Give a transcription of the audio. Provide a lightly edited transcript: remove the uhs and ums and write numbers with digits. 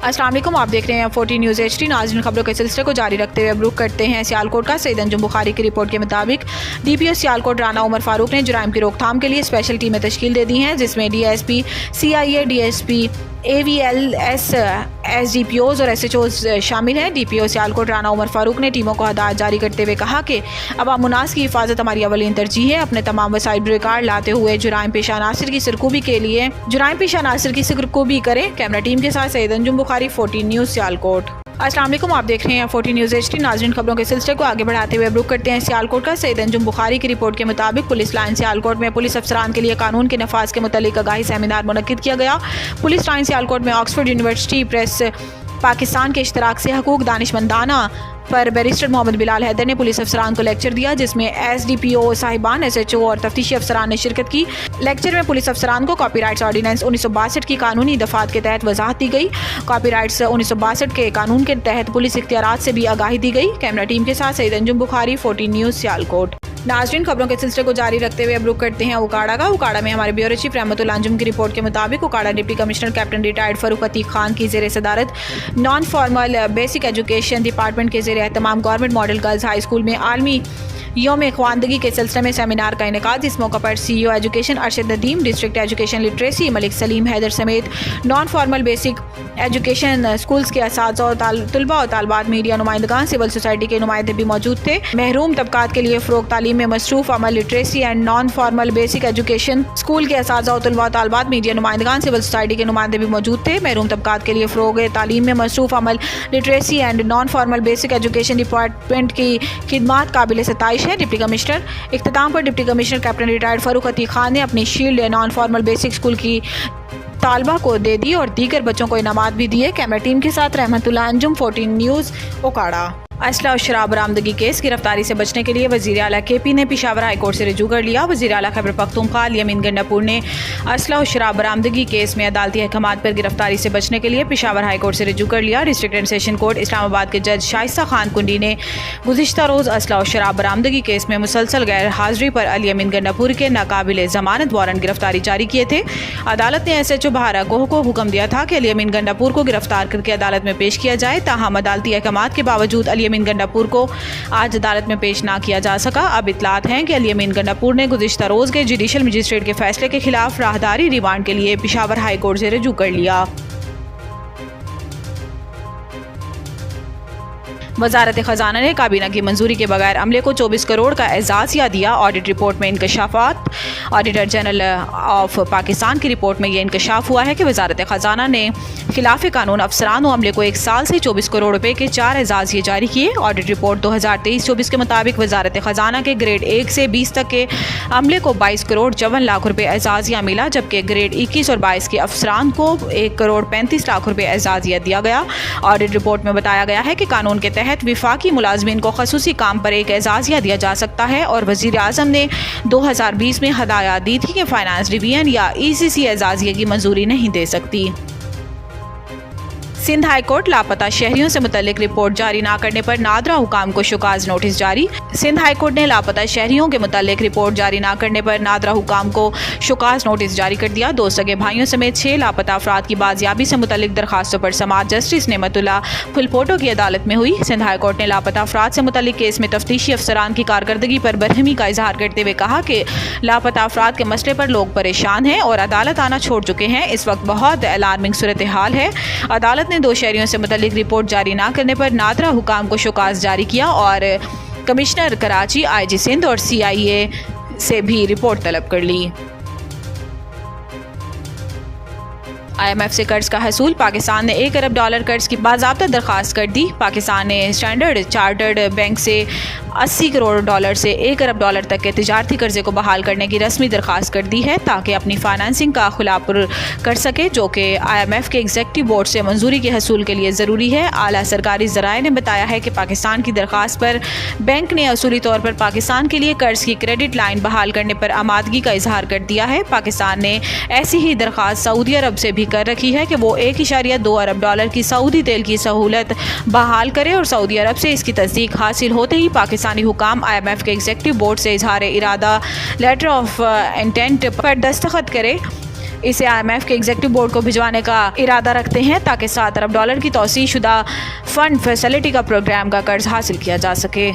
अस्सलाम वालेकुम, आप देख रहे हैं 14 न्यूज़ HD। नाज़रीन, खबरों के सिलसिले को जारी रखते हुए अब रुख करते हैं सियालकोट का। सईद अंजुम बुखारी की रिपोर्ट के मुताबिक DPO सियालकोट राना उमर फारूक ने जुराइम की रोकथाम के लिए स्पेशल टीमें तश्कील दे दी हैं, जिसमें DSP CIA DSP AVLS SDPOs और SHOs शामिल हैं। DPO सियालकोट राना उमर फारूक ने टीमों को हदायत जारी करते हुए कहा कि अवाम उन्नास की हिफाजत हमारी अवलीन तरजीह है। अपने तमाम वसाइल रिकॉर्ड लाते हुए जुराइम पेशा अनासर की सिरकूबी करें। कैमरा टीम के साथ सईद अंजुम बुखारी, 14 न्यूज़ सियालकोट। अस्सलाम वालेकुम, आप देख रहे हैं 14 न्यूज़ HD। नाज़रीन, खबरों के सिलसिले को आगे बढ़ाते हुए रुख करते हैं सियालकोट का। सईद अंजुम बुखारी की रिपोर्ट के मुताबिक पुलिस लाइन सियालकोट में पुलिस अफसरान के लिए कानून के नफाज के मुतालिक आगाही सेमिनार मुनक्किद किया गया। पुलिस लाइन सियालकोट में ऑक्सफोर्ड यूनिवर्सिटी प्रेस पाकिस्तान के इश्तराक से हकूक दानिशमंदाना पर बैरिस्टर मोहम्मद बिलाल हैदर ने पुलिस अफसरान को लेक्चर दिया, जिसमें SDPO साहिबान, SHO और तफ्तीशी अफसरान ने शिरकत की। लेक्चर में पुलिस अफसरान को कॉपीराइट्स ऑर्डिनेंस 1962 की कानूनी दफात के तहत वजाहत दी गई। कॉपीराइट्स 1962 के कानून के तहत पुलिस इख्तियारात से भी आगाही दी गई। कैमरा टीम के साथ सईद अंजुम बुखारी, 14 न्यूज़ सियालकोट। नाज़रीन, खबरों के सिलसिले को जारी रखते हुए अब रुख करते हैं उकाड़ा का। उकाड़ा में हमारे ब्यूरो चीफ रहमतुल्लाह अंजुम की रिपोर्ट के मुताबिक Okara deputy commissioner captain retired Farooq Atiq Khan की ज़ेर सदारत non formal basic education department के ज़ेर एहतमाम government model girls high school में आलमी यौम ख्वानदगी के सिलसिले में सेमिनार का इनेकाद। इस मौके पर CEO education Arshad Nadeem, district education literacy Malik Saleem Haider समेत non formal basic education schools के असातिज़ा और तलबा और तालबात, मीडिया नुमाइंदगान, सिविल सोसाइटी के नुमाइंदे भी मौजूद थे। महरूम तबकात के लिए फ़रोग़ तालीम में मसरूफ़ अमल literacy and non formal basic education school के असातिज़ा और तलबा और तालबात, मीडिया नुमाइंदगान, सिविल सोसाइटी के नुमाइंदे भी मौजूद थे। महरूम तबकात के लिए फ़रोग़ तालीम में मसरूफ़ अमल literacy and non formal basic education department की खिदमात काबिल सताइश है। डिप्टी कमिश्नर इख्तिताम पर deputy commissioner captain retired Farooq Atiq Khan ने अपनी shield non formal basic school की तालबा को दे दी और दीगर बच्चों को इनामात भी दिए। कैमरा टीम के साथ रहमतुल्लाह अंजुम, 14 न्यूज़ उकाड़ा। असला और शराब बरामदगी केस गिरफ्तारी से बचने के लिए वज़ीर आला KP ने पेशावर हाई कोर्ट से रुजू कर लिया। वज़ीर आला खैबर पख्तूनख्वा अमीन गंडापुर ने असला और शराब बरामदगी केस में अदालती अहकामात पर गिरफ्तारी से बचने के लिए पेशावर हाई कोर्ट से रुजू कर लिया। District and session court Islamabad के जज शाइस्ता खान कुंडी ने गुज़िश्ता रोज़ असला और शराब बरामदगी केस में मुसलसल गैर हाजिरी पर अमीन गंडापुर के नाकाबिल ज़मानत वारंट गिरफ्तारी जारी किए थे। अदालत ने SHO बहारा गोह को हुक्म दिया था कि अमीन गंडापुर को गिरफ्तार करके अदालत में पेश किया जाए। ताहम अदालती अहकामात के बावजूद अमीन गंडापुर को आज अदालत में पेश ना किया जा सका। अब इतलात हैं कि अमीन गंडापुर ने गुज़िश्ता रोज़ के जुडिशल मजिस्ट्रेट के फैसले के खिलाफ राहदारी रिमांड के लिए पेशावर हाई कोर्ट से रुजू कर लिया। वजारत ख़जाना ने काबीना की मंजूरी के बगैर अमले को 24 करोड़ का एजाज़िया दिया। ऑडिट रिपोर्ट में इंकशाफात। ऑडिटर जनरल ऑफ पाकिस्तान की रिपोर्ट में यह इंकशाफ हुआ है कि वजारत ख़जाना ने खिलाफ कानून अफसरान और अमले को 1 साल से 24 करोड़ रुपए के 4 एजाज़िये जारी किए। ऑडिट रिपोर्ट 2023-24 के मुताबिक वजारत ख़जाना के ग्रेड 1 से 20 तक के अमले को 22 करोड़ 54 लाख रुपए एजाज़िया मिला, जबकि ग्रेड 21 और 22 के अफसरान को 1 करोड़ 35 लाख रुपए एजाज़िया दिया गया। ऑडिट रिपोर्ट में बताया गया है कि कानून के तहत विफाकी मुलाजमीन को खसूसी काम पर 1 एजाज़िया दिया जा सकता है और वज़ीर आज़म ने 2020 में हदायत दी थी कि फाइनेंस डिवीजन या ECC एजाज़िये की मंजूरी नहीं दे सकती। सिंध हाई कोर्ट लापता शहरियों से मुतल्लिक रिपोर्ट जारी न करने पर नादरा हुकाम को शुकाज नोटिस जारी। सिंध हाई कोर्ट ने लापता शहरियों के मुतल्लिक रिपोर्ट जारी न करने पर नादरा हुकाम को शुकाज नोटिस जारी कर दिया। 2 सगे भाइयों समेत 6 लापता अफराद की बाजियाबी से मुतल्लिक दरखास्तों पर समाअत जस्टिस नेमतुल्लाह फुलपोटो की अदालत में हुई। सिंध हाई कोर्ट ने लापता अफराद से मुतल्लिक केस में तफ्तीशी अफसरान की कारकर्दगी पर बरहमी का इजहार करते हुए कहा कि लापता अफराद के मसले पर लोग परेशान हैं और अदालत आना छोड़ चुके हैं। इस वक्त बहुत अलार्मिंग सूरत हाल है। अदालत ने 2 शहरियों से मुतल्लिक रिपोर्ट जारी न करने पर नादरा हुकाम को शुकाज जारी किया और कमिश्नर कराची, IG सिंध और CIA से भी रिपोर्ट तलब कर ली। IMF से कर्ज का हसूल। पाकिस्तान ने $1 अरब कर्ज की बाज़ाब्ता दरख्वास्त कर दी। पाकिस्तान ने स्टैंडर्ड चार्टर्ड बैंक से $80 करोड़ से $1 अरब तक के तिजारती कर्जे को बहाल करने की रस्मी दरख्वास्त कर दी है ताकि अपनी फाइनेंसिंग का खुलापुर कर सके, जो कि IMF के एग्जीक्यूटिव बोर्ड से मंजूरी के हसूल के लिए ज़रूरी है। आला सरकारी ज़राए ने बताया है कि पाकिस्तान की दरख्वास्त पर बैंक ने असूली तौर पर पाकिस्तान के लिए कर्ज की क्रेडिट लाइन बहाल करने पर आमादगी का इजहार कर दिया है। पाकिस्तान ने ऐसी ही दरख्वास्त सऊदी अरब से भी कर रखी है कि वो $1.2 अरब की सऊदी तेल की सहूलत बहाल करे और सऊदी अरब से इसकी तस्दीक हासिल होते ही पाकिस्तानी हुकाम IMF के एग्जीक्यूटिव बोर्ड से इजहार इरादा लेटर ऑफ इंटेंट पर दस्तखत करे। इसे IMF के एग्जीक्यूटिव बोर्ड को भिजवाने का इरादा रखते हैं ताकि $7 अरब की तौसीह शुदा फंड फैसिलिटी का प्रोग्राम का कर्ज हासिल किया जा सके।